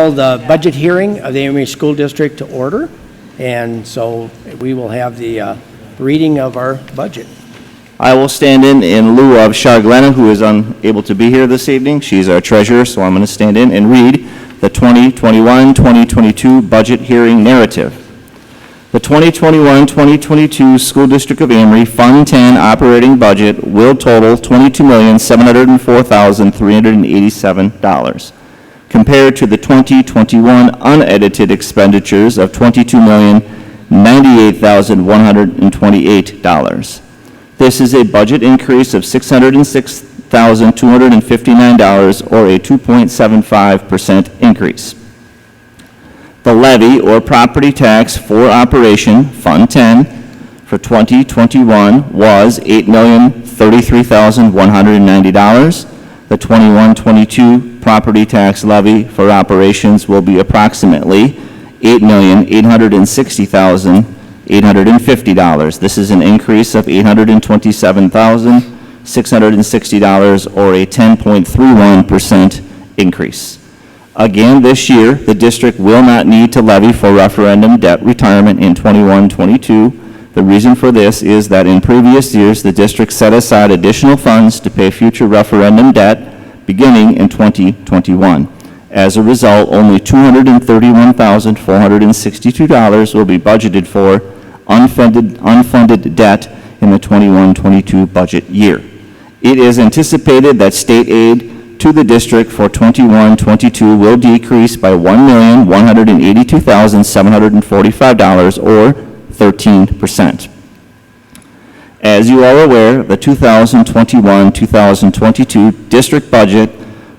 call the budget hearing of the Amory School District to order. And so we will have the reading of our budget. I will stand in lieu of Char Glenna, who is unable to be here this evening. She's our treasurer, so I'm going to stand in and read the 2021-2022 budget hearing narrative. The 2021-2022 School District of Amory Fund 10 operating budget will total $22,704,387, compared to the 2021 unedited expenditures of $22,098,128. This is a budget increase of $606,259, or a 2.75% increase. The levy or property tax for operation, Fund 10, for 2021 was $8,033,190. The 21-22 property tax levy for operations will be approximately $8,860,850. This is an increase of $827,660, or a 10.31% increase. Again, this year, the district will not need to levy for referendum debt retirement in 21-22. The reason for this is that in previous years, the district set aside additional funds to pay future referendum debt beginning in 2021. As a result, only $231,462 will be budgeted for unfunded debt in the 21-22 budget year. It is anticipated that state aid to the district for 21-22 will decrease by $1,182,745, or 13%. As you are aware, the 2021-2022 district budget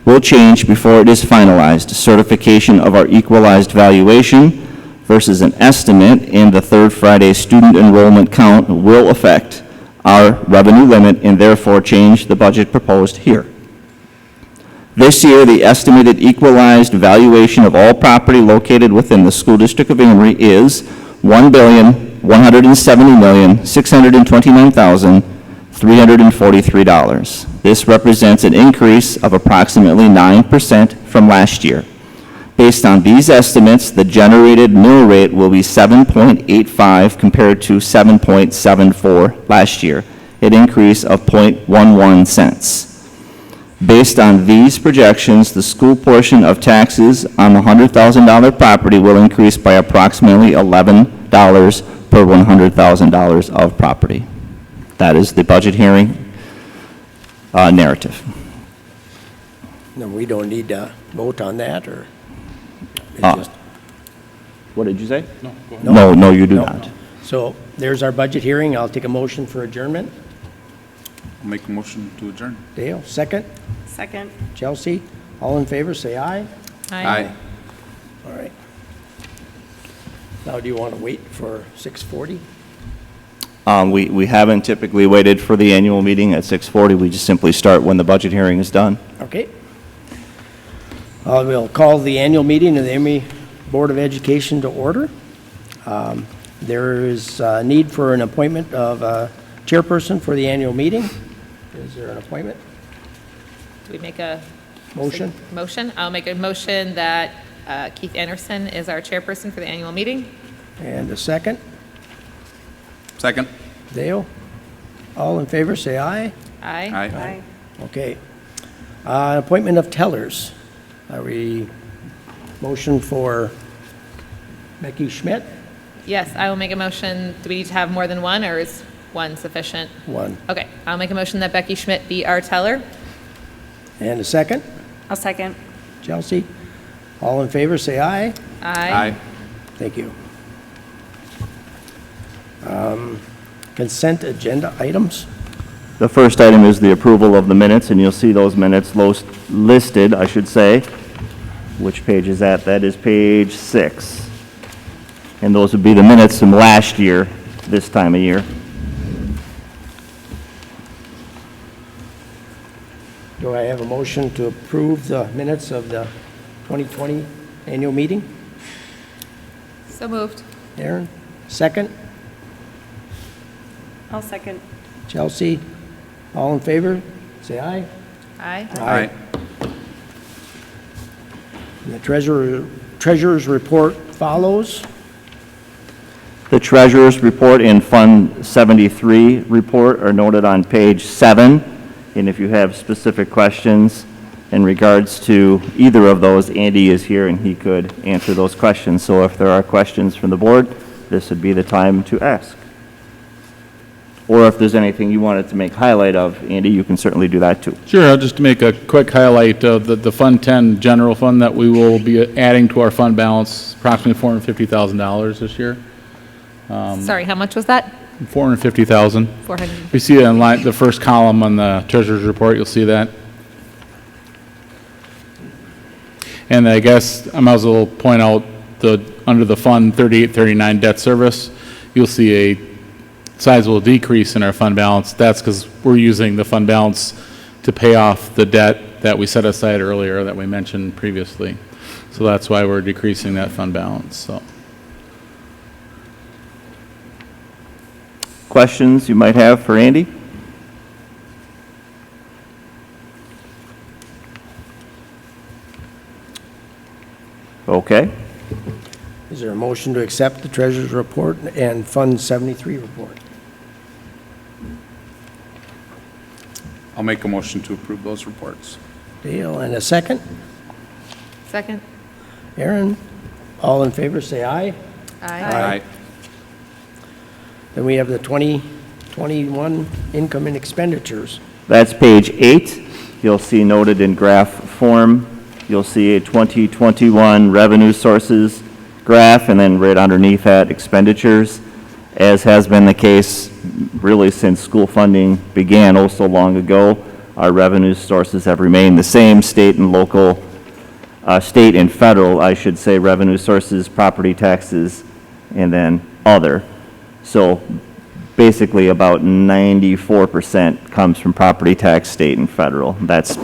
will change before it is finalized. Certification of our equalized valuation versus an estimate in the third Friday student enrollment count will affect our revenue limit and therefore change the budget proposed here. This year, the estimated equalized valuation of all property located within the School District of Amory is $1,170,629,343. This represents an increase of approximately 9% from last year. Based on these estimates, the generated mill rate will be 7.85 compared to 7.74 last year, an increase of 0.11 cents. Based on these projections, the school portion of taxes on the $100,000 property will increase by approximately $11 per $100,000 of property. That is the budget hearing narrative. No, we don't need to vote on that, or? It's just, What did you say? No, go ahead. No, you do not. so there's our budget hearing. I'll take a motion for adjournment. I'll make a motion to adjourn. Dale, second. Second. Chelsea, all in favor, say aye. Aye. All right. Now, do you want to wait for 6:40? We haven't typically waited for the annual meeting at 6:40. We just simply start when the budget hearing is done. Okay. We'll call the annual meeting of the Amory Board of Education to order. There is a need for an appointment of a chairperson for the annual meeting. Is there an appointment? Do we make a Motion? motion? I'll make a motion that Keith Anderson is our chairperson for the annual meeting. And a second. Second. Dale? All in favor, say aye. Aye. Aye. Okay. Appointment of tellers. Are we motion for Becky Schmidt? Yes, I will make a motion. Do we need to have more than one, or is one sufficient? One. Okay, I'll make a motion that Becky Schmidt be our teller. And a second. I'll second. Chelsea? All in favor, say aye. Aye. Thank you. Consent agenda items. The first item is the approval of the minutes, and you'll see those minutes listed, I should say. Which page is that? That is page 6. And those would be the minutes from last year, this time of year. Do I have a motion to approve the minutes of the 2020 annual meeting? So moved. Aaron, second. I'll second. Chelsea, all in favor, say aye. Aye. Aye. The treasurer's report follows. The treasurer's report and Fund 73 report are noted on page 7. And if you have specific questions in regards to either of those, Andy is here and he could answer those questions. So if there are questions from the board, this would be the time to ask. Or if there's anything you wanted to make highlight of, Andy, you can certainly do that too. Sure, I'll just make a quick highlight of the Fund 10 general fund that we will be adding to our fund balance, approximately $450,000 this year. Sorry, how much was that? $450,000. 400. If you see it in line, the first column on the treasurer's report, you'll see that. And I guess I might as well point out under the Fund 3839 debt service, you'll see a sizable decrease in our fund balance. That's because we're using the fund balance to pay off the debt that we set aside earlier that we mentioned previously. So that's why we're decreasing that fund balance. So. Questions you might have for Andy? Okay. Is there a motion to accept the treasurer's report and Fund 73 report? I'll make a motion to approve those reports. Dale, and a second? Second? Aaron? All in favor, say aye. Aye. Then we have the 2021 income and expenditures. That's page 8. You'll see noted in graph form. You'll see a 2021 revenue sources graph, and then right underneath that, expenditures. As has been the case really since school funding began oh so long ago, our revenue sources have remained the same. State and local, state and federal, I should say, revenue sources, property taxes, and then other. So basically about 94% comes from property tax, state and federal. That's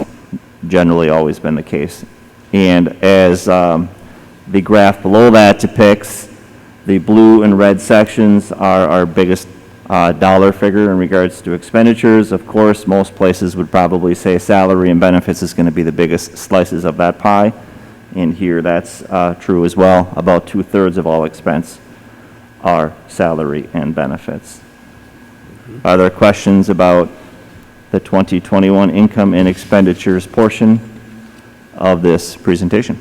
generally always been the case. And as the graph below that depicts, the blue and red sections are our biggest dollar figure in regards to expenditures. Of course, most places would probably say salary and benefits is going to be the biggest slices of that pie. And here that's true as well. About 2/3 of all expense are salary and benefits. Are there questions about the 2021 income and expenditures portion of this presentation?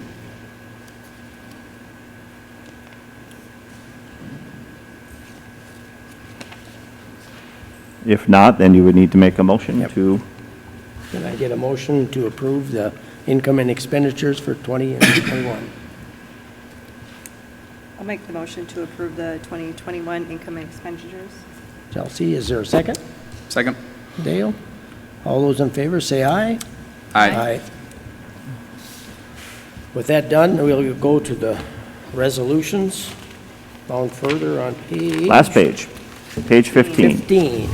If not, then you would need to make a motion Yep. to, Can I get a motion to approve the income and expenditures for 2021? I'll make the motion to approve the 2021 income and expenditures. Chelsea, is there a second? Second? Dale? All those in favor, say aye. Aye. With that done, we'll go to the resolutions, down further on page... last page, page 15. 15.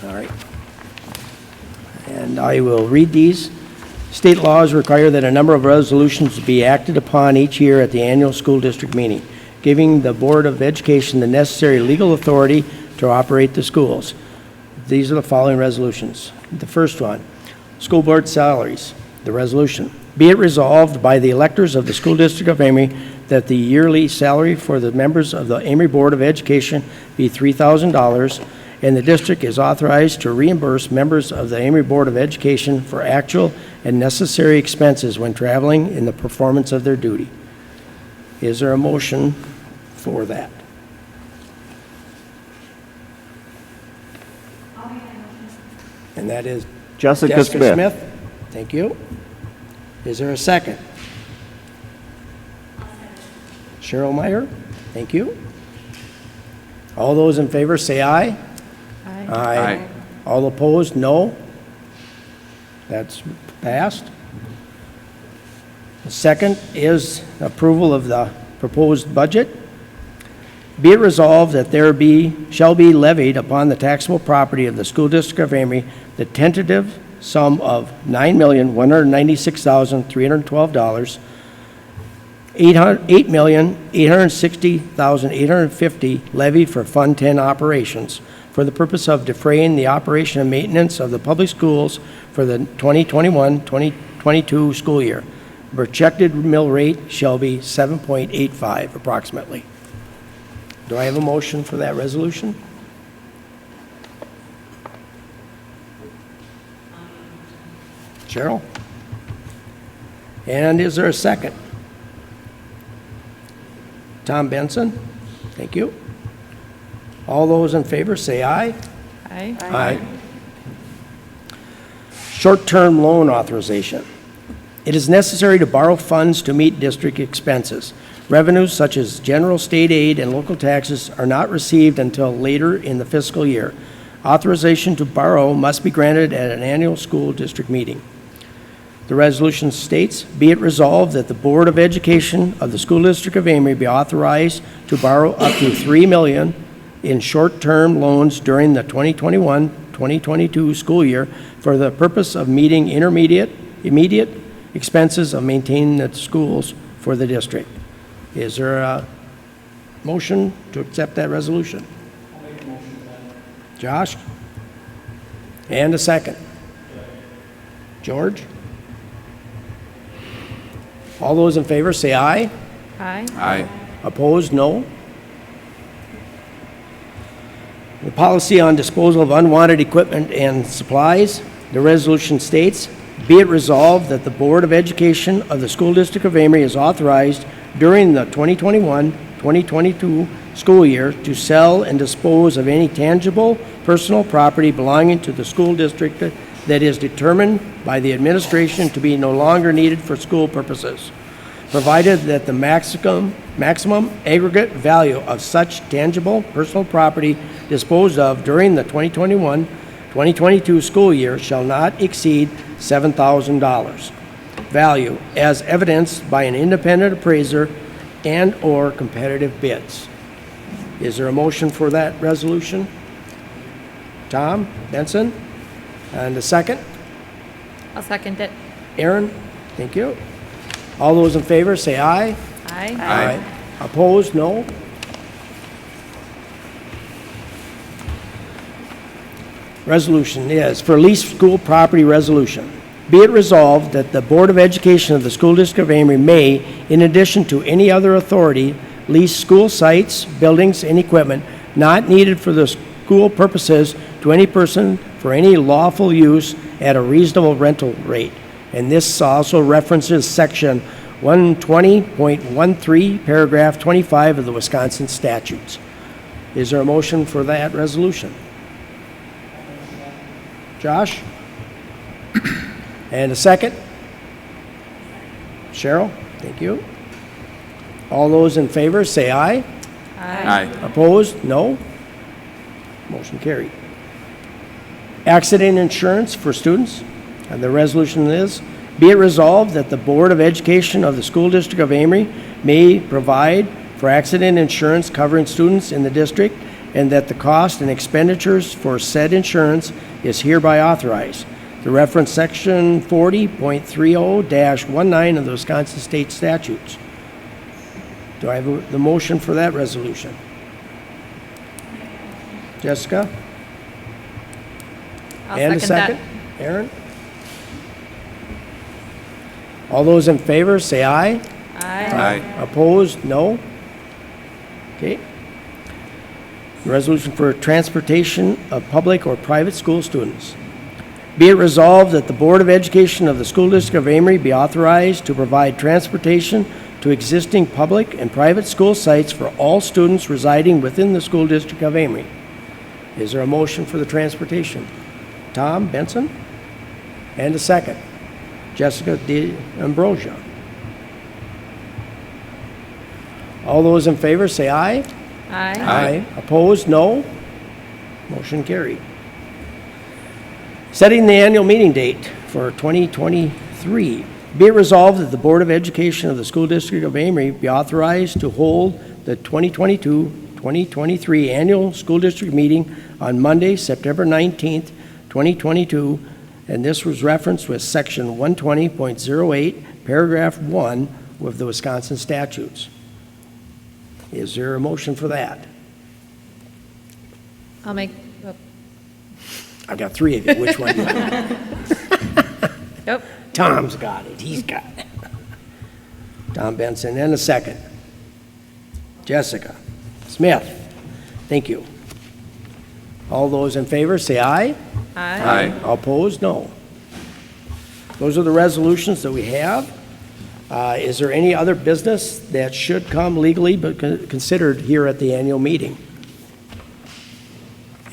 All right. And I will read these. State laws require that a number of resolutions be acted upon each year at the annual school district meeting, giving the Board of Education the necessary legal authority to operate the schools. These are the following resolutions. The first one, school board salaries. The resolution. Be it resolved by the electors of the School District of Amory that the yearly salary for the members of the Amory Board of Education be $3,000, and the district is authorized to reimburse members of the Amory Board of Education for actual and necessary expenses when traveling in the performance of their duty. Is there a motion for that? And that is Jessica Smith. Thank you. Is there a second? Cheryl Meyer, thank you. All those in favor say aye. Aye. Aye. All opposed, no. That's passed. The second is approval of the proposed budget. Be it resolved that shall be levied upon the taxable property of the School District of Amory the tentative sum of $9,196,312, $8,860,850 levy for Fund 10 operations for the purpose of defraying the operation and maintenance of the public schools for the 2021-2022 school year. projected mill rate shall be 7.85 approximately. Do I have a motion for that resolution? Cheryl? And is there a second? Tom Benson? Thank you. All those in favor say aye. Aye. Aye. Short-term loan authorization. It is necessary to borrow funds to meet district expenses. Revenues such as general state aid and local taxes are not received until later in the fiscal year. Authorization to borrow must be granted at an annual school district meeting. The resolution states, be it resolved that the Board of Education of the School District of Amory be authorized to borrow up to $3 million in short-term loans during the 2021-2022 school year for the purpose of meeting immediate expenses of maintaining the schools for the district. Is there a motion to accept that resolution? I'll make a motion for that. Josh? And a second. George? All those in favor say aye. Aye. Aye. Opposed, no. The policy on disposal of unwanted equipment and supplies, the resolution states, be it resolved that the Board of Education of the School District of Amory is authorized during the 2021-2022 school year to sell and dispose of any tangible personal property belonging to the school district that is determined by the administration to be no longer needed for school purposes, provided that the maximum aggregate value of such tangible personal property disposed of during the 2021-2022 school year shall not exceed $7,000 value as evidenced by an independent appraiser and/or competitive bids. Is there a motion for that resolution? Tom Benson? And a second? I'll second it. Aaron? Thank you. All those in favor say aye. Aye. Aye. Opposed, no. Resolution is for leased school property resolution. Be it resolved that the Board of Education of the School District of Amory may, in addition to any other authority, lease school sites, buildings, and equipment not needed for the school purposes to any person for any lawful use at a reasonable rental rate. And this also references section 120.13, paragraph 25 of the Wisconsin statutes. Is there a motion for that resolution? Josh? And a second? Cheryl? Thank you. All those in favor say aye. Aye. Opposed? No. Motion carried. Accident insurance for students. And the resolution is, be it resolved that the Board of Education of the School District of Amory may provide for accident insurance covering students in the district, and that the cost and expenditures for said insurance is hereby authorized. The reference section 40.30-19 of the Wisconsin State Statutes. Do I have the motion for that resolution? Jessica? I'll And a second second? Aaron? All those in favor, say aye. that. Aye. Aye. Opposed, no. Okay. Resolution for transportation of public or private school students. Be it resolved that the Board of Education of the School District of Amory be authorized to provide transportation to existing public and private school sites for all students residing within the School District of Amory. Is there a motion for the transportation? Tom Benson? And a second. Jessica D'Ambrosia. All those in favor say aye. Aye. Aye. Opposed, no. Motion carried. Setting the annual meeting date for 2023. Be it resolved that the Board of Education of the School District of Amory be authorized to hold the 2022-2023 annual school district meeting on Monday, September 19th, 2022, and this was referenced with section 120.08, paragraph 1 of the Wisconsin statutes. Is there a motion for that? I'll make, I've got three of you. Which one do you want? nope. Tom's got it. He's got it. Tom Benson, and a second. Jessica Smith. Thank you. All those in favor, say aye. Aye. All opposed, no. Those are the resolutions that we have. Is there any other business that should come legally but considered here at the annual meeting?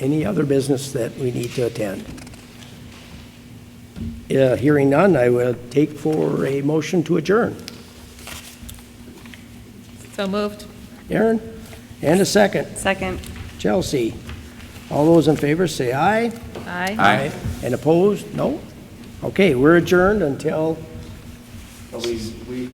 Any other business that we need to attend? Hearing none, I will take for a motion to adjourn. So moved. Aaron, and a second. Second. Chelsea. All those in favor, say aye. Aye. Aye. And opposed, no? Okay, we're adjourned until